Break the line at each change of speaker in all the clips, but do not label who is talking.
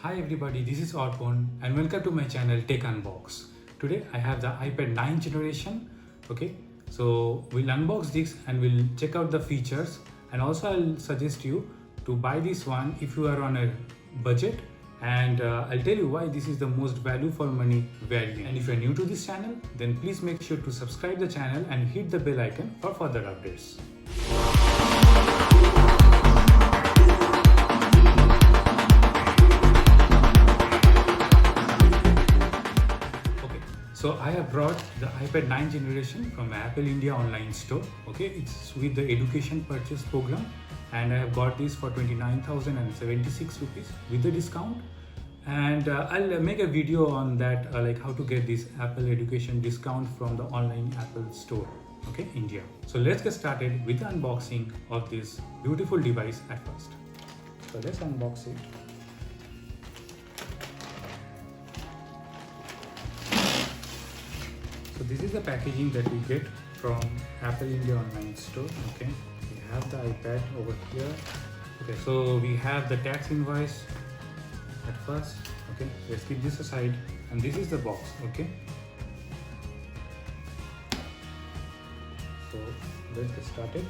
Hi everybody, this is Arpon and welcome to my channel Tech Unbox. Today I have the iPad 9 generation. Okay, so we'll unbox this and we'll check out the features, and also I'll suggest you to buy this one if you are on a budget, and I'll tell you why this is the most value for money variant. And if you're new to this channel, then please make sure to subscribe the channel and hit the bell icon for further updates. So I have brought the iPad 9 generation from Apple India online store. Okay, it's with the education purchase program, and I have got this for 29,076 rupees with the discount. And I'll make a video on that, like how to get this Apple education discount from the online Apple store. Okay, India. So let's get started with the unboxing of this beautiful device at first. So let's unbox it. So this is the packaging that we get from Apple India online store. Okay, we have the iPad over here. Okay, so we have the tax invoice at first. Okay, let's keep this aside, and this is the box. Okay, so let's get started.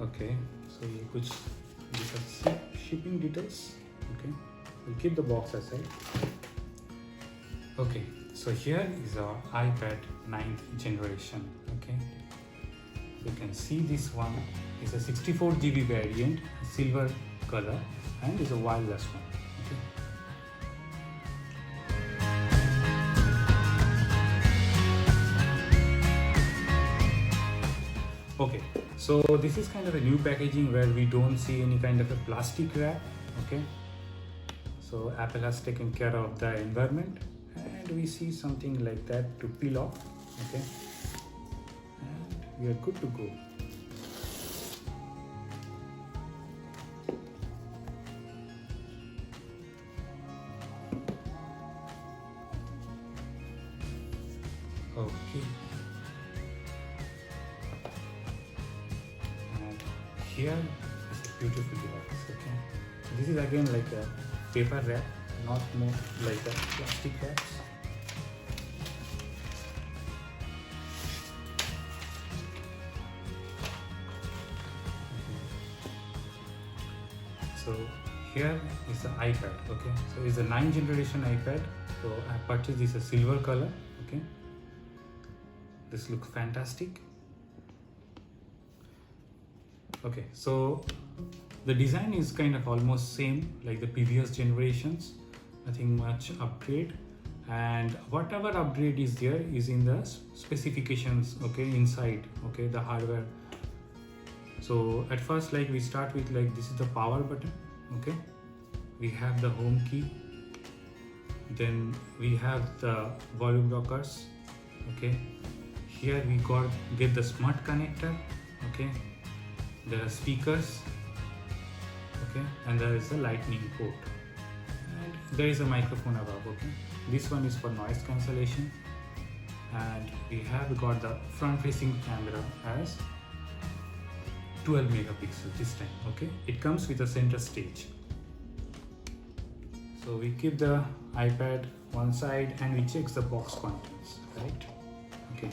Okay, so these are shipping details. Okay, we'll keep the box aside. Okay, so here is our iPad 9th generation. Okay, you can see this one is a 64 GB variant, silver color, and is a wireless one. Okay. Okay, so this is kind of a new packaging where we don't see any kind of a plastic wrap. Okay, so Apple has taken care of the environment, and we see something like that to peel off. Okay, and we are good to go. Okay. Here is a beautiful device. Okay, this is again like a paper wrap, not more like a plastic wraps. So here is the iPad. Okay, so it's a 9th generation iPad. So I purchased this a silver color. Okay, this looks fantastic. Okay, so the design is kind of almost same like the previous generations, nothing much upgrade, and whatever upgrade is there is in the specifications. Okay, inside, okay, the hardware. So at first, like, we start with like this is the power button. Okay, we have the home key, then we have the volume rockers. Okay, here we get the smart connector. Okay, there are speakers. Okay, and there is a lightning port, and there is a microphone above. Okay, this one is for noise cancellation, and we have got the front facing camera as 12 megapixel this time. Okay, it comes with a center stage. So we keep the iPad one side and we check the box contents, right? Okay,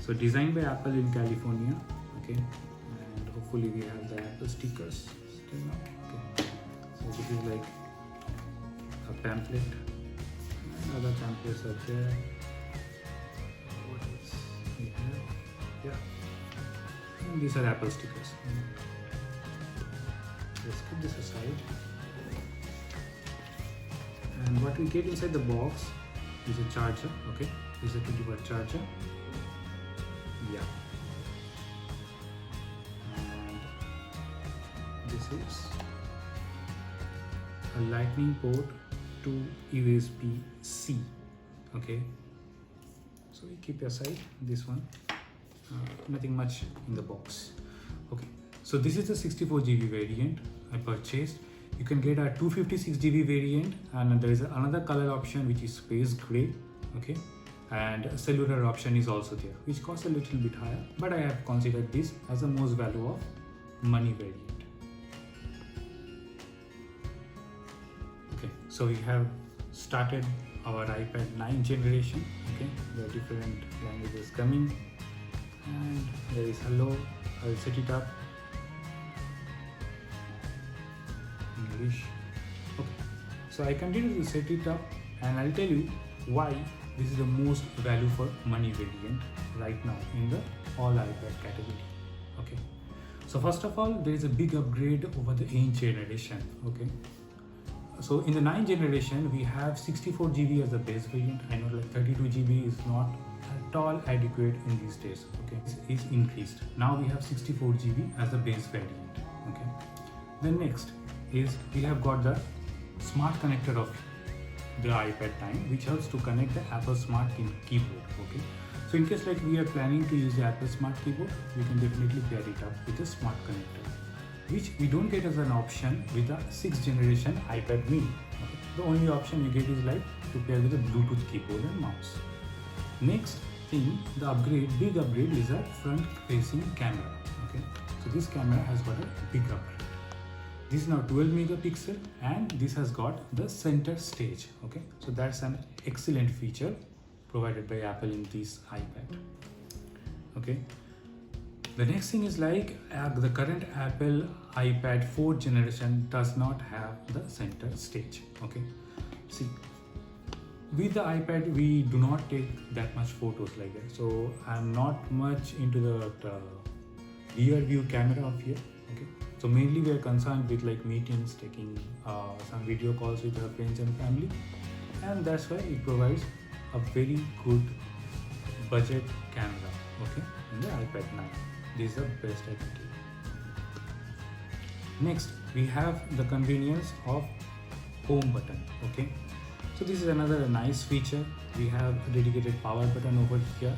so designed by Apple in California. Okay, and hopefully we have the Apple stickers still now. Okay, so this is like a pamphlet, and other pamphlets are there. What else we have? Yeah, and these are Apple stickers. Let's keep this aside. And what we get inside the box is a charger. Okay, this is a 20-watt charger. Yeah, and this is a lightning port to USB-C. Okay, so we keep aside this one, nothing much in the box. Okay, so this is the 64 GB variant I purchased. You can get a 256 GB variant, and there is another color option which is space gray. Okay, and a cellular option is also there, which costs a little bit higher, but I have considered this as the most value of money variant. Okay, so we have started our iPad 9 generation. Okay, there are different languages coming, and there is hello. I'll set it up. English. Okay, so I continue to set it up, and I'll tell you why this is the most value for money variant right now in the all iPad category. Okay, so first of all, there is a big upgrade over the 8th generation. Okay, so in the 9th generation we have 64 GB as the base variant. I know like 32 GB is not at all adequate in these days. Okay, it's increased. Now we have 64 GB as the base variant. Okay, the next is we have got the smart connector of the iPad 9, which helps to connect the Apple Smart Keyboard. Okay, so in case like we are planning to use the Apple Smart Keyboard, we can definitely pair it up with a smart connector, which we don't get as an option with the 6th generation iPad mini. Okay, the only option you get is like to pair with a Bluetooth keyboard and mouse. Next thing, the big upgrade is a front facing camera. Okay, so this camera has got a big upgrade. This is now 12 megapixel, and this has got the center stage. Okay, so that's an excellent feature provided by Apple in this iPad. Okay, the next thing is like the current Apple iPad 4th generation does not have the center stage. Okay, see, with the iPad we do not take that much photos like that, so I'm not much into the rear view camera of here. Okay, so mainly we are concerned with like meetings, taking some video calls with our friends and family, and that's why it provides a very good budget camera. Okay, in the iPad 9, this is the best I can give. Next, we have the convenience of home button. Okay, so this is another nice feature. We have a dedicated power button over here.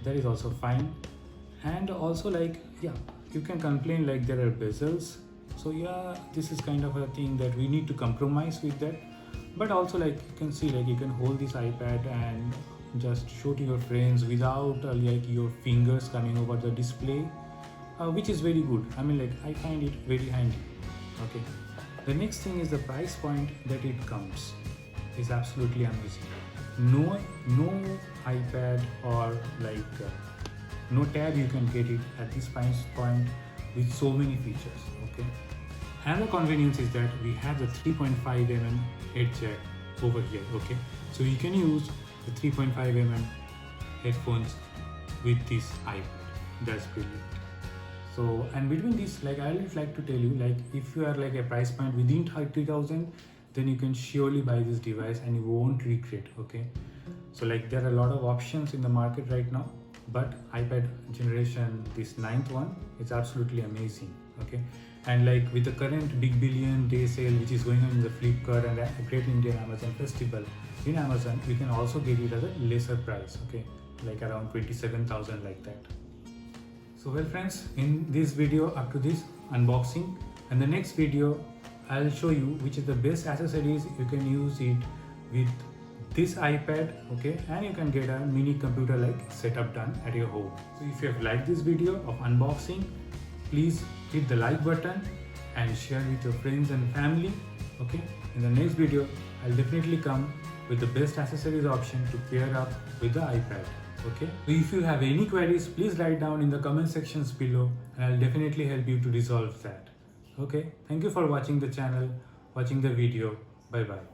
That is also fine, and also like you can complain like there are bezels, so this is kind of a thing that we need to compromise with that. But also like you can see like you can hold this iPad and just show to your friends without like your fingers coming over the display, which is very good. I mean like I find it very handy. Okay, the next thing is the price point that it comes is absolutely amazing. No iPad or like no tab you can get it at this price point with so many features. Okay, another convenience is that we have the 3.5mm head jack over here. Okay, so you can use the 3.5mm headphones with this iPad. That's brilliant. So, and between these, like I would like to tell you, like if you are like a price point within 30,000, then you can surely buy this device and you won't regret. Okay, so like there are a lot of options in the market right now, but iPad generation, this 9th one, is absolutely amazing. Okay, and like with the current Big Billion Day sale which is going on in the Flipkart and a Great Indian Amazon Festival, in Amazon we can also get it at a lesser price. Okay, like around 27,000 like that. So well friends, in this video up to this unboxing, and the next video I'll show you which is the best accessories you can use it with this iPad. Okay, and you can get a mini computer like setup done at your home. So if you have liked this video of unboxing, please hit the like button and share with your friends and family. Okay, in the next video I'll definitely come with the best accessories option to pair up with the iPad. Okay, so if you have any queries, please write down in the comment sections below and I'll definitely help you to resolve that. Okay, thank you for watching the channel, watching the video. Bye bye.